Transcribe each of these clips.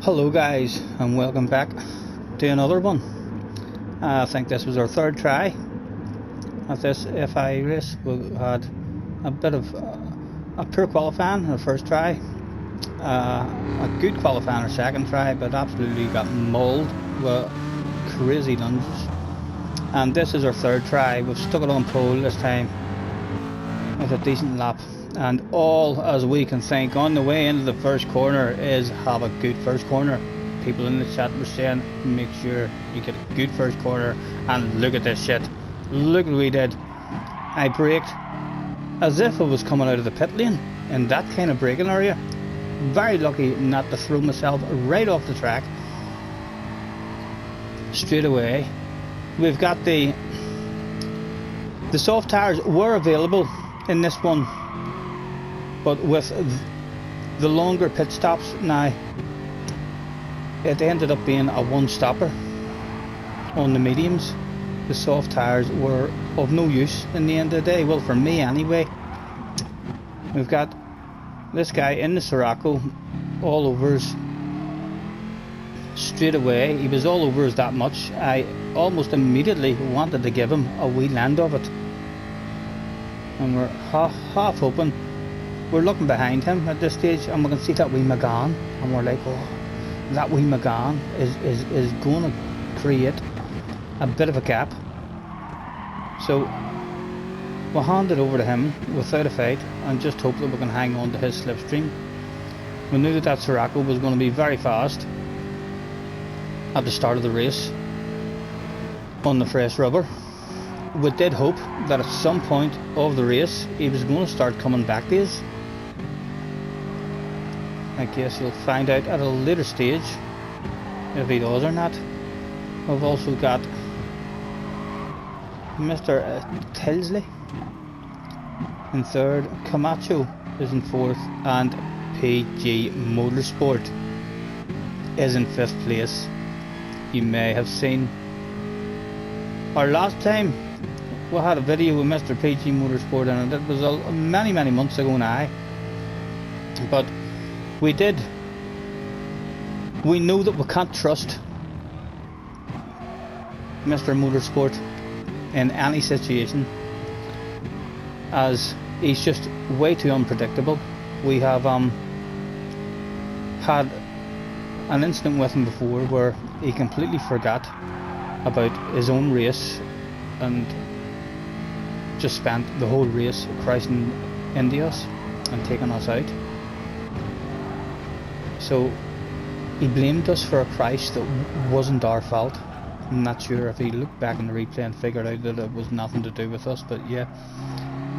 Hello guys, and welcome back to another one. I think this was our third try at this FI race. We had a bit of a poor qualifying our first try, a good qualifying our second try, but absolutely got mauled with crazy lunges. And this is our third try. We've stuck it on pole this time with a decent lap, and all as we can think on the way into the first corner is have a good first corner. People in the chat were saying make sure you get a good first corner, and look at this shit. Look what we did. I braked as if I was coming out of the pit lane in that kind of braking area. Very lucky not to throw myself right off the track straight away. We've got the soft tires were available in this one, but with the longer pit stops now, it ended up being a one-stopper on the mediums. The soft tires were of no use in the end of the day, well, for me anyway. We've got this guy in the Sirocco all over us straight away. He was all over us that much, I almost immediately wanted to give him a wee land of it. And we're half open. We're looking behind him at this stage, and we can see that wee McGann, and we're like, oh, that wee McGann is going to create a bit of a gap. So we'll hand it over to him without a fight and just hope that we can hang on to his slipstream. We knew that Sirocco was going to be very fast at the start of the race on the fresh rubber. We did hope that at some point of the race he was going to start coming back to us. I guess you'll find out at a later stage if he does or not. We've also got Mr. Tilsley in third, Camacho is in fourth, and PG Motorsport is in fifth place. You may have seen our last time we had a video with Mr. PG Motorsport in it. It was many months ago now, but we know that we can't trust Mr. Motorsport in any situation, as he's just way too unpredictable. We have had an incident with him before where he completely forgot about his own race and just spent the whole race crashing into us and taking us out. So he blamed us for a crash that wasn't our fault. I'm not sure if he looked back in the replay and figured out that it was nothing to do with us, but yeah,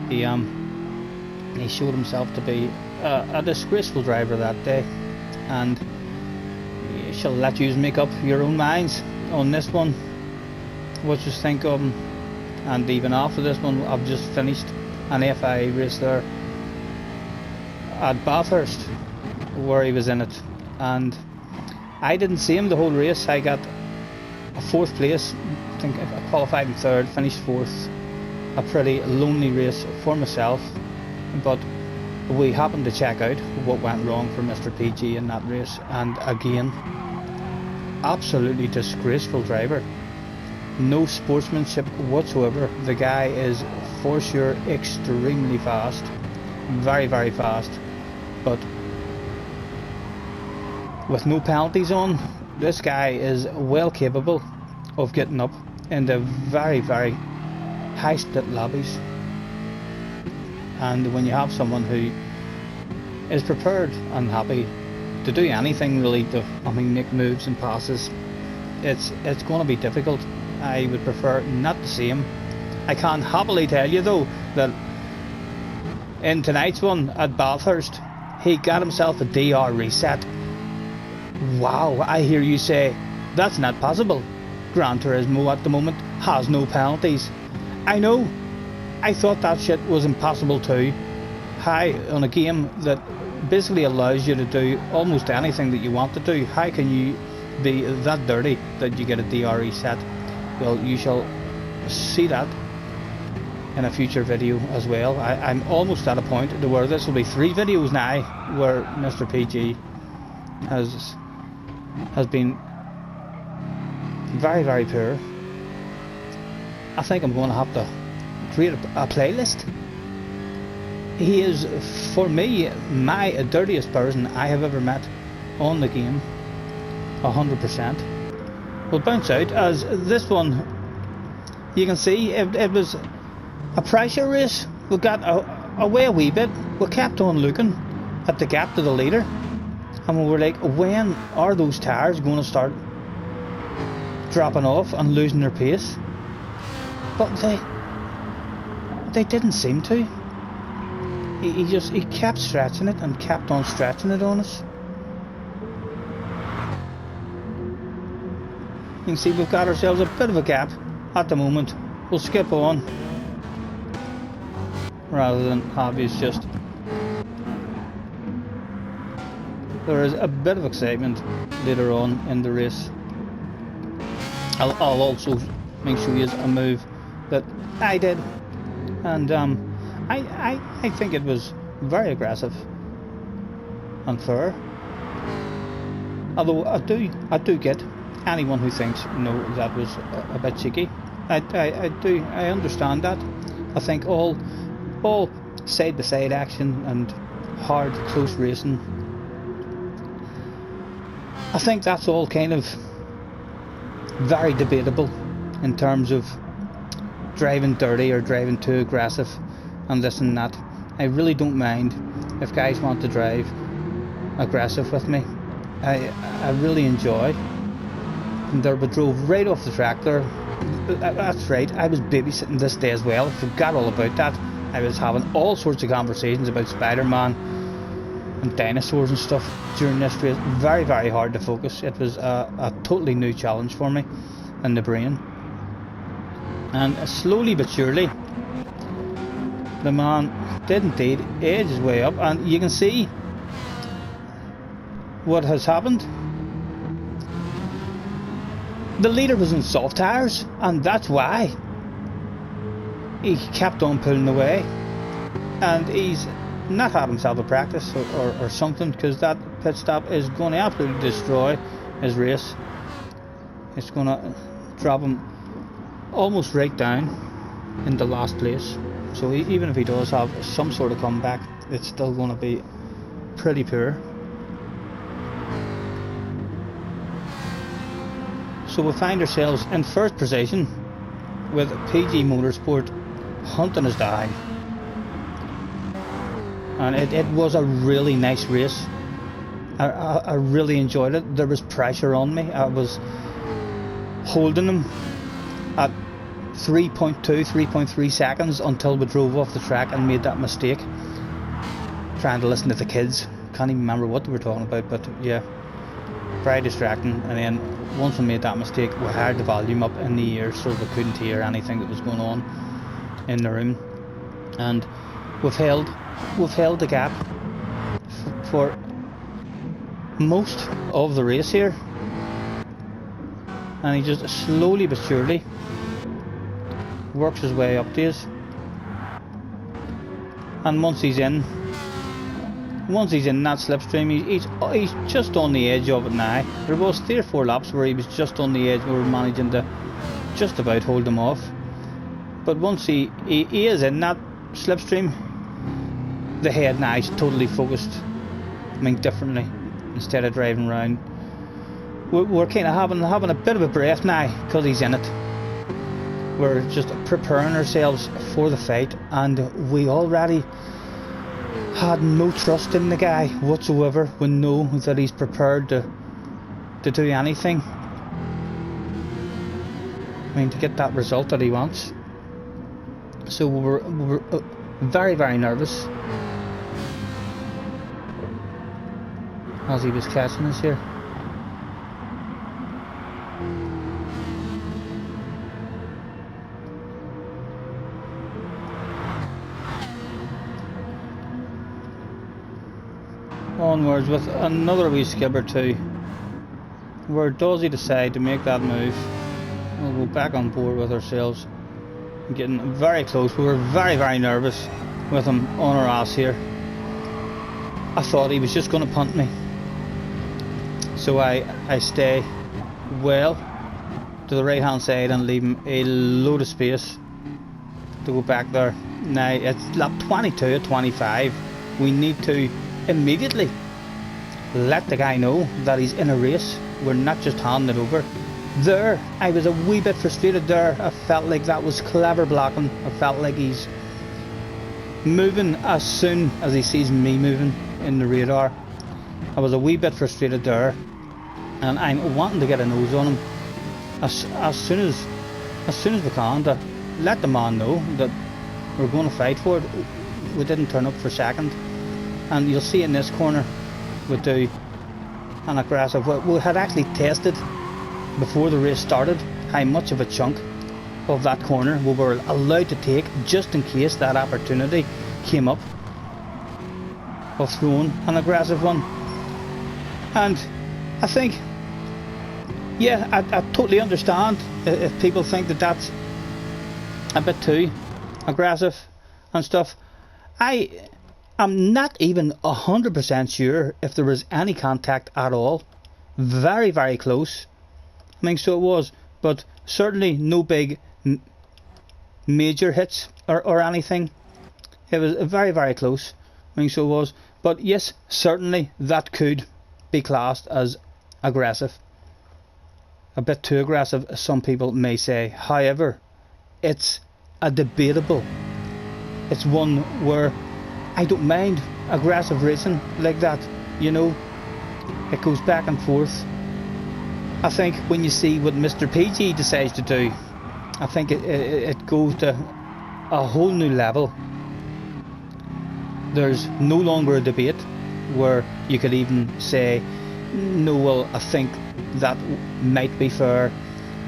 he showed himself to be a disgraceful driver that day, and you shall let you make up your own minds on this one what you think of him. And even after this one, I've just finished an FI race there at Bathurst where he was in it, and I didn't see him the whole race. I got a fourth place, I think I qualified in third, finished fourth. A pretty lonely race for myself, but we happened to check out what went wrong for Mr. PG in that race, and again, absolutely disgraceful driver. No sportsmanship whatsoever. The guy is for sure extremely fast, very fast, but with no penalties on, this guy is well capable of getting up into very high split lobbies. And when you have someone who is prepared and happy to do anything really, to make moves and passes, it's going to be difficult. I would prefer not to see him. I can happily tell you though that in tonight's one at Bathurst, he got himself a DR reset. Wow, I hear you say that's not possible. Gran Turismo at the moment has no penalties. I know, I thought that shit was impossible too. How, on a game that basically allows you to do almost anything that you want to do, how can you be that dirty that you get a DR reset? Well, you shall see that in a future video as well. I'm almost at a point to where this will be 3 videos now where Mr. PG has has been very, very poor. I think I'm going to have to create a playlist. He is, for me, my dirtiest person I have ever met on the game. 100%. Will bounce out, as this one, you can see it was a pressure race. We got away a wee bit. We kept on looking at the gap to the leader, and we were like, when are those tyres going to start dropping off and losing their pace? But they didn't seem to. He kept stretching it and kept on stretching it on us. You can see we've got ourselves a bit of a gap at the moment. We'll skip on rather than have you just. There is a bit of excitement later on in the race. I'll also make sure you a move that I did, and I think it was very aggressive and fair. Although I do get anyone who thinks that was a bit cheeky. I understand that. I think all side by side action and hard close racing, I think that's all kind of very debatable in terms of driving dirty or driving too aggressive and this and that. I really don't mind if guys want to drive aggressive with me. I really enjoy. And there we drove right off the track there. That's right, I was babysitting this day as well. I forgot all about that. I was having all sorts of conversations about Spider-Man and dinosaurs and stuff during this race. Very, very hard to focus. It was a totally new challenge for me in the brain. And slowly but surely, the man did indeed edge his way up, and you can see what has happened. The leader was in soft tyres, and that's why he kept on pulling away, and he's not had himself a practice or something, because that pit stop is going to absolutely destroy his race. It's going to drop him almost right down into last place. So even if he does have some sort of comeback, it's still going to be pretty poor. So we find ourselves in first position with PG Motorsport hunting us down. And it was a really nice race. I really enjoyed it. There was pressure on me. I was holding him at 3.3 seconds until we drove off the track and made that mistake. Trying to listen to the kids. Can't even remember what they were talking about, but yeah. Very distracting. And then once we made that mistake, we had the volume up in the ear so we couldn't hear anything that was going on in the room. And we've held the gap for most of the race here. And he just slowly but surely works his way up to us. And once he's in that slipstream, he's just on the edge of it now. There was 3 or 4 laps where he was just on the edge. We were managing to just about hold him off. But once he is in that slipstream, the head now is totally focused. I mean, differently. Instead of driving around, we're kind of having a bit of a breath now because he's in it. We're just preparing ourselves for the fight, and we already had no trust in the guy whatsoever. We know that he's prepared to do anything. I mean, to get that result that he wants. So we were very, very nervous as he was catching us here. Onwards with another wee skip or two. Where does he decide to make that move? We'll go back on board with ourselves. Getting very close. We were very, very nervous with him on our ass here. I thought he was just going to punt me. So I stay well to the right hand side and leave him a load of space to go back there. Now it's lap 22 at 25. We need to immediately let the guy know that he's in a race. We're not just handing it over. There, I was a wee bit frustrated there. I felt like that was clever blocking. I felt like he's moving as soon as he sees me moving in the radar. I was a wee bit frustrated there, and I'm wanting to get a nose on him as soon as we can, to let the man know that we're going to fight for it. We didn't turn up for second, and you'll see in this corner we do an aggressive. We had actually tested before the race started how much of a chunk of that corner we were allowed to take, just in case that opportunity came up of throwing an aggressive one. And I think, yeah, I totally understand if people think that that's a bit too aggressive and stuff. I am not even 100% sure if there was any contact at all. Very, very close. I mean, so it was, but certainly no big major hits or anything. It was very, very close. I mean, so it was. But yes, certainly that could be classed as aggressive. A bit too aggressive, some people may say. However, it's a debatable. It's one where I don't mind aggressive racing like that. You know, it goes back and forth. I think when you see what Mr. PG decides to do, I think it goes to a whole new level. There's no longer a debate where you could even say, no, well, I think that might be fair,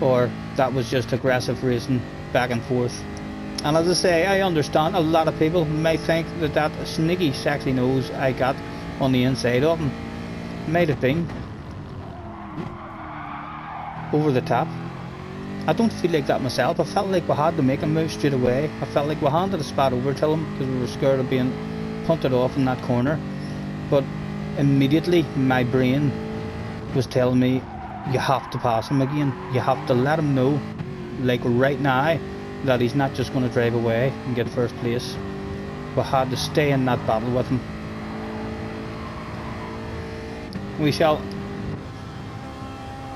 or that was just aggressive racing back and forth. And as I say, I understand a lot of people may think that that sneaky sexy nose I got on the inside of him might have been over the top. I don't feel like that myself. I felt like we had to make him move straight away. I felt like we handed a spot over to him because we were scared of being punted off in that corner. But immediately my brain was telling me, you have to pass him again. You have to let him know, like right now, that he's not just going to drive away and get first place. We had to stay in that battle with him. We shall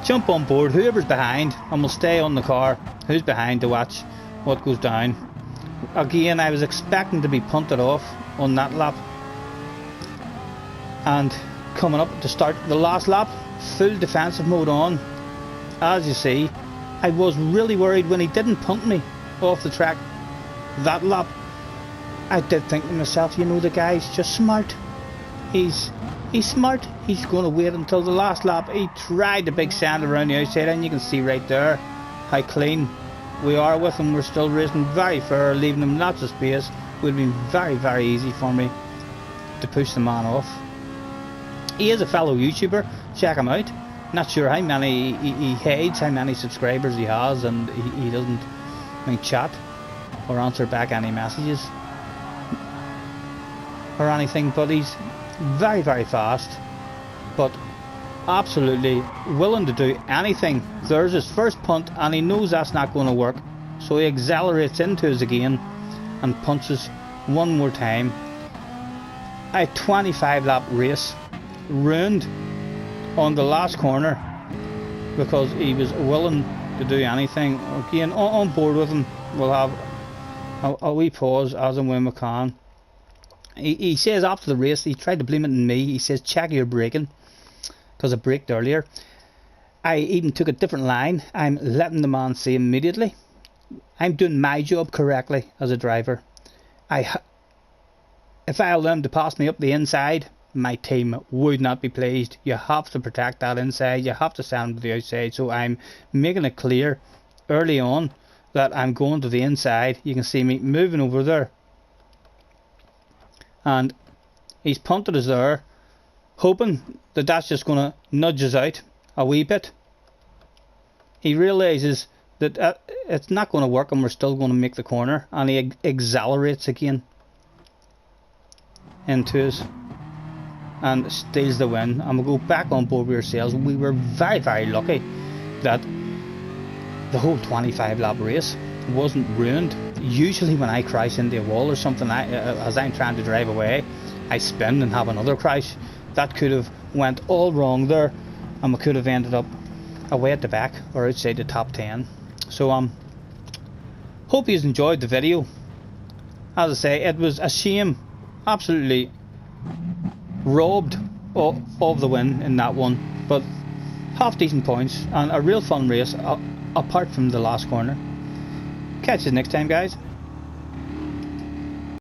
jump on board whoever's behind, and we'll stay on the car who's behind to watch what goes down. Again, I was expecting to be punted off on that lap, and coming up to start the last lap, full defensive mode on. As you see, I was really worried when he didn't punt me off the track that lap. I did think to myself, you know, the guy's just smart. He's smart. He's going to wait until the last lap. He tried the big sand around the outside, and you can see right there how clean we are with him. We're still racing very fair, leaving him lots of space. It would have been very, very easy for me to push the man off. He is a fellow YouTuber. Check him out. Not sure how many he hides, how many subscribers he has, and he doesn't chat or answer back any messages or anything, but he's very, very fast, but absolutely willing to do anything. There's his first punt, and he knows that's not going to work, so he accelerates into us again and punches one more time. A 25 lap race ruined on the last corner because he was willing to do anything. Again, on board with him, we'll have a wee pause as and when we can. He says after the race, he tried to blame it on me. He says, check your braking, because I braked earlier. I even took a different line. I'm letting the man see immediately I'm doing my job correctly as a driver. If I allow him to pass me up the inside, my team would not be pleased. You have to protect that inside. You have to send him to the outside. So I'm making it clear early on that I'm going to the inside. You can see me moving over there. And he's punted us there, hoping that that's just going to nudge us out a wee bit. He realises that it's not going to work and we're still going to make the corner. And he accelerates again into us. and steals the win, and we'll go back on board with ourselves. We were very, very lucky that the whole 25 lap race wasn't ruined. Usually when I crash into a wall or something, as I'm trying to drive away, I spin and have another crash. That could have went all wrong there, and we could have ended up away at the back or outside the top 10. So hope you enjoyed the video. As I say, it was a shame, absolutely robbed of the win in that one, but half decent points and a real fun race apart from the last corner. Catch you next time, guys.